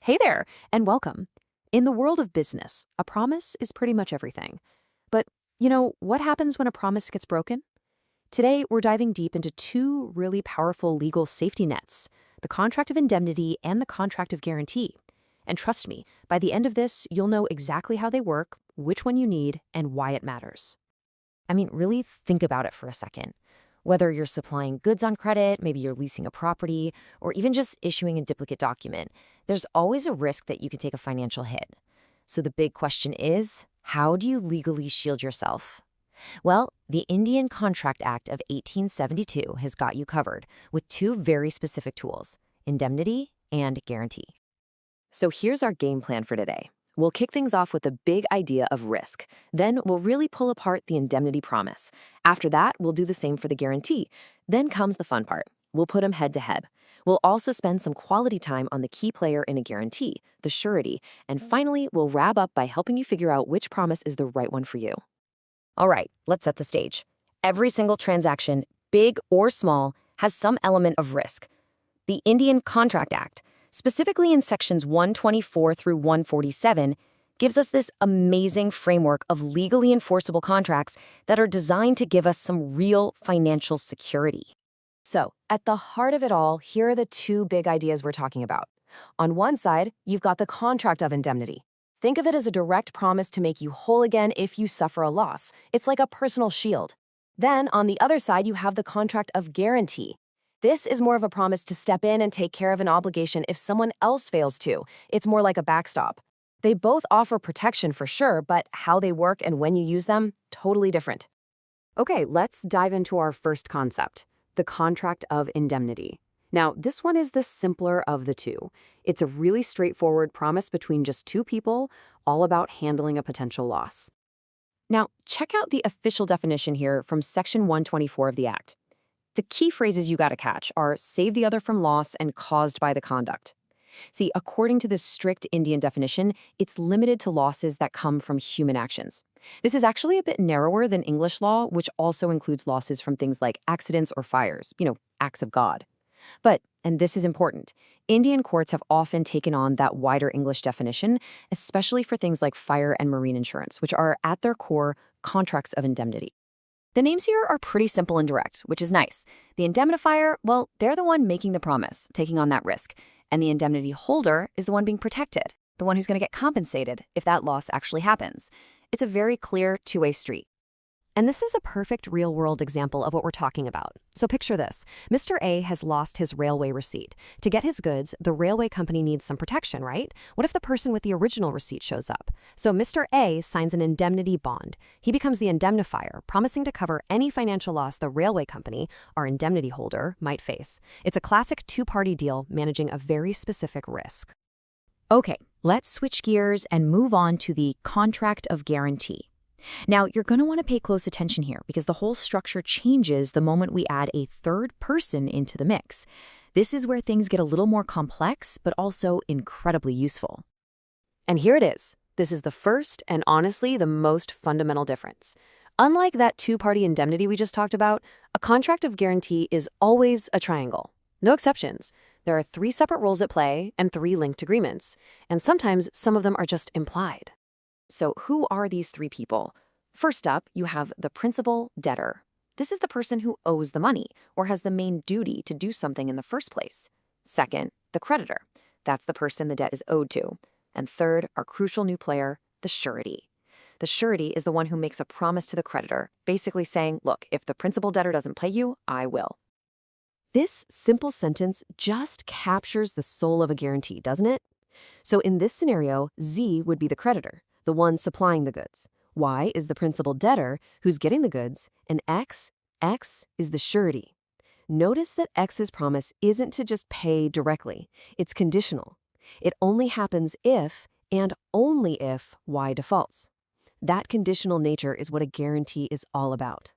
Hey there, and welcome. In the world of business, a promise is pretty much everything. But, what happens when a promise gets broken? Today, we're diving deep into two really powerful legal safety nets, the contract of indemnity and the contract of guarantee. And trust me, by the end of this, you'll know exactly how they work, which one you need, and why it matters. I mean, really think about it for a second. Whether you're supplying goods on credit, maybe you're leasing a property, or even just issuing a duplicate document, there's always a risk that you could take a financial hit. So the big question is, how do you legally shield yourself? Well, the Indian Contract Act of 1872 has got you covered with two very specific tools, indemnity and guarantee. So here's our game plan for today. We'll kick things off with the big idea of risk. Then we'll really pull apart the indemnity promise. After that, we'll do the same for the guarantee. Then comes the fun part. We'll put them head to head. We'll also spend some quality time on the key player in a guarantee, the surety. And finally, we'll wrap up by helping you figure out which promise is the right one for you. All right, let's set the stage. Every single transaction, big or small, has some element of risk. The Indian Contract Act, specifically in sections 124 through 147, gives us this amazing framework of legally enforceable contracts that are designed to give us some real financial security. So, at the heart of it all, here are the two big ideas we're talking about. On one side, you've got the contract of indemnity. Think of it as a direct promise to make you whole again if you suffer a loss. It's like a personal shield. Then, on the other side, you have the contract of guarantee. This is more of a promise to step in and take care of an obligation if someone else fails to. It's more like a backstop. They both offer protection for sure, but how they work and when you use them, totally different. Okay, let's dive into our first concept, the contract of indemnity. Now, this one is the simpler of the two. It's a really straightforward promise between just two people, all about handling a potential loss. Now, check out the official definition here from Section 124 of the Act. The key phrases you got to catch are save the other from loss and caused by the conduct. See, according to this strict Indian definition, it's limited to losses that come from human actions. This is actually a bit narrower than English law, which also includes losses from things like accidents or fires, acts of God. But, and this is important, Indian courts have often taken on that wider English definition, especially for things like fire and marine insurance, which are at their core contracts of indemnity. The names here are pretty simple and direct, which is nice. The indemnifier, well, they're the one making the promise, taking on that risk. And the indemnity holder is the one being protected, the one who's going to get compensated if that loss actually happens. It's a very clear two-way street. And this is a perfect real-world example of what we're talking about. So picture this. Mr. A has lost his railway receipt. To get his goods, the railway company needs some protection, right? What if the person with the original receipt shows up? So Mr. A signs an indemnity bond. He becomes the indemnifier, promising to cover any financial loss the railway company, our indemnity holder, might face. It's a classic two-party deal managing a very specific risk. Okay, let's switch gears and move on to the contract of guarantee. Now, you're going to want to pay close attention here because the whole structure changes the moment we add a third person into the mix. This is where things get a little more complex, but also incredibly useful. And here it is. This is the first and honestly the most fundamental difference. Unlike that two-party indemnity we just talked about, a contract of guarantee is always a triangle. No exceptions. There are three separate roles at play and three linked agreements. And sometimes some of them are just implied. So who are these three people? First up, you have the principal debtor. This is the person who owes the money or has the main duty to do something in the first place. Second, the creditor. That's the person the debt is owed to. And third, our crucial new player, the surety. The surety is the one who makes a promise to the creditor, basically saying, look, if the principal debtor doesn't pay you, I will. This simple sentence just captures the soul of a guarantee, doesn't it? So in this scenario, Z would be the creditor, the one supplying the goods. Y is the principal debtor who's getting the goods, and X is the surety. Notice that X's promise isn't to just pay directly. It's conditional. It only happens if and only if Y defaults. That conditional nature is what a guarantee is all about.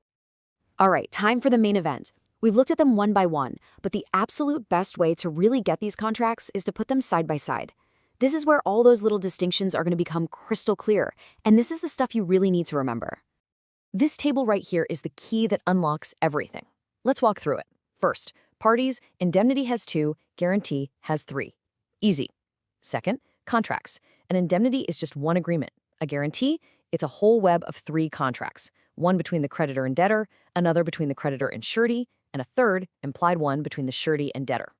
All right, time for the main event. We've looked at them one by one, but the absolute best way to really get these contracts is to put them side by side. This is where all those little distinctions are going to become crystal clear, and this is the stuff you really need to remember. This table right here is the key that unlocks everything. Let's walk through it. First, parties, indemnity has 2, guarantee has 3. Easy. Second, contracts. An indemnity is just one agreement. A guarantee, it's a whole web of 3 contracts, one between the creditor and debtor, another between the creditor and surety, and a third, implied one, between the surety and debtor.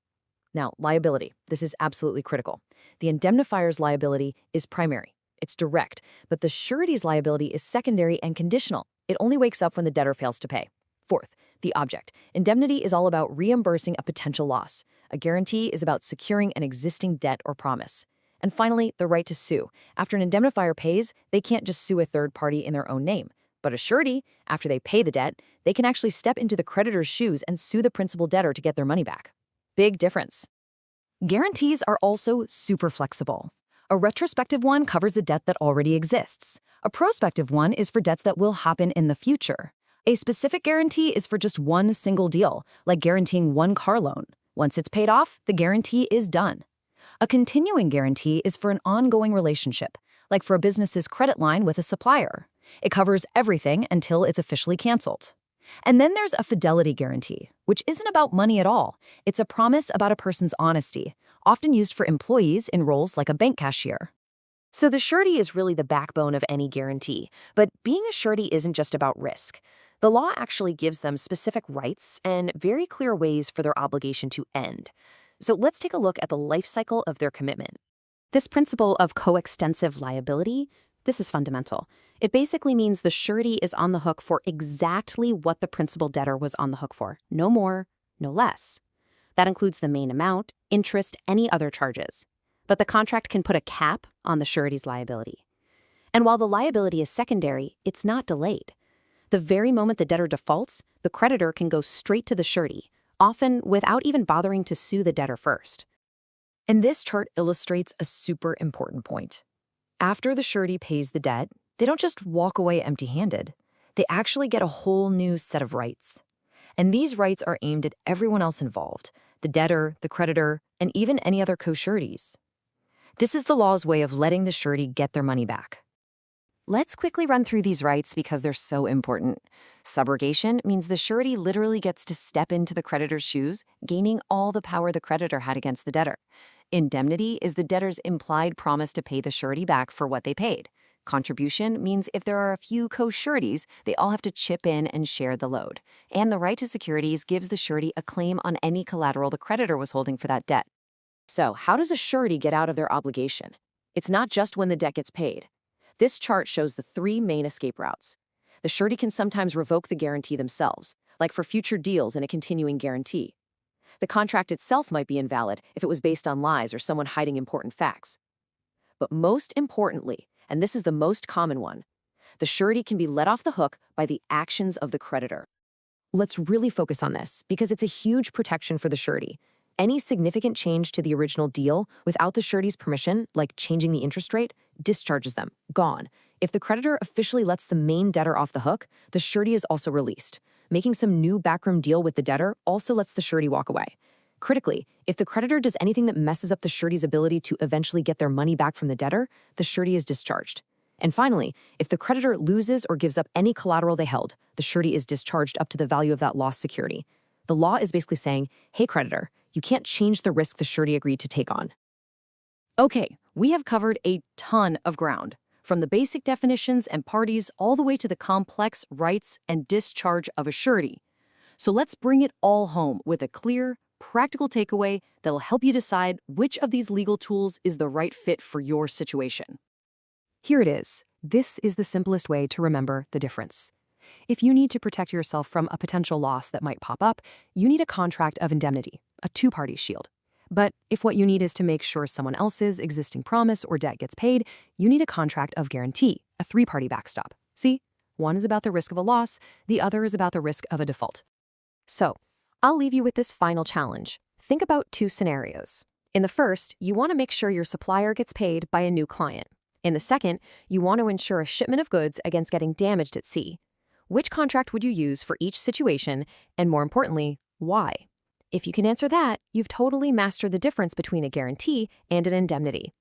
Now, liability. This is absolutely critical. The indemnifier's liability is primary. It's direct, but the surety's liability is secondary and conditional. It only wakes up when the debtor fails to pay. Fourth, the object. Indemnity is all about reimbursing a potential loss. A guarantee is about securing an existing debt or promise. And finally, the right to sue. After an indemnifier pays, they can't just sue a third party in their own name. But a surety, after they pay the debt, they can actually step into the creditor's shoes and sue the principal debtor to get their money back. Big difference. Guarantees are also super flexible. A retrospective one covers a debt that already exists. A prospective one is for debts that will happen in the future. A specific guarantee is for just one single deal, like guaranteeing one car loan. Once it's paid off, the guarantee is done. A continuing guarantee is for an ongoing relationship, like for a business's credit line with a supplier. It covers everything until it's officially canceled. And then there's a fidelity guarantee, which isn't about money at all. It's a promise about a person's honesty, often used for employees in roles like a bank cashier. So the surety is really the backbone of any guarantee, but being a surety isn't just about risk. The law actually gives them specific rights and very clear ways for their obligation to end. So let's take a look at the life cycle of their commitment. This principle of coextensive liability, this is fundamental. It basically means the surety is on the hook for exactly what the principal debtor was on the hook for. No more, no less. That includes the main amount, interest, any other charges. But the contract can put a cap on the surety's liability. And while the liability is secondary, it's not delayed. The very moment the debtor defaults, the creditor can go straight to the surety, often without even bothering to sue the debtor first. And this chart illustrates a super important point. After the surety pays the debt, they don't just walk away empty-handed. They actually get a whole new set of rights. And these rights are aimed at everyone else involved, the debtor, the creditor, and even any other co-sureties. This is the law's way of letting the surety get their money back. Let's quickly run through these rights because they're so important. Subrogation means the surety literally gets to step into the creditor's shoes, gaining all the power the creditor had against the debtor. Indemnity is the debtor's implied promise to pay the surety back for what they paid. Contribution means if there are a few co-sureties, they all have to chip in and share the load. And the right to securities gives the surety a claim on any collateral the creditor was holding for that debt. So, how does a surety get out of their obligation? It's not just when the debt gets paid. This chart shows the 3 main escape routes. The surety can sometimes revoke the guarantee themselves, like for future deals in a continuing guarantee. The contract itself might be invalid if it was based on lies or someone hiding important facts. But most importantly, and this is the most common one, the surety can be let off the hook by the actions of the creditor. Let's really focus on this because it's a huge protection for the surety. Any significant change to the original deal without the surety's permission, like changing the interest rate, discharges them, gone. If the creditor officially lets the main debtor off the hook, the surety is also released. Making some new backroom deal with the debtor also lets the surety walk away. Critically, if the creditor does anything that messes up the surety's ability to eventually get their money back from the debtor, the surety is discharged. And finally, if the creditor loses or gives up any collateral they held, the surety is discharged up to the value of that lost security. The law is basically saying, hey creditor, you can't change the risk the surety agreed to take on. Okay, we have covered a ton of ground, from the basic definitions and parties all the way to the complex rights and discharge of a surety. So let's bring it all home with a clear, practical takeaway that'll help you decide which of these legal tools is the right fit for your situation. Here it is. This is the simplest way to remember the difference. If you need to protect yourself from a potential loss that might pop up, you need a contract of indemnity, a 2-party shield. But if what you need is to make sure someone else's existing promise or debt gets paid, you need a contract of guarantee, a 3-party backstop. See? One is about the risk of a loss, the other is about the risk of a default. So, I'll leave you with this final challenge. Think about 2 scenarios. In the first, you want to make sure your supplier gets paid by a new client. In the second, you want to ensure a shipment of goods against getting damaged at sea. Which contract would you use for each situation, and more importantly, why? If you can answer that, you've totally mastered the difference between a guarantee and an indemnity.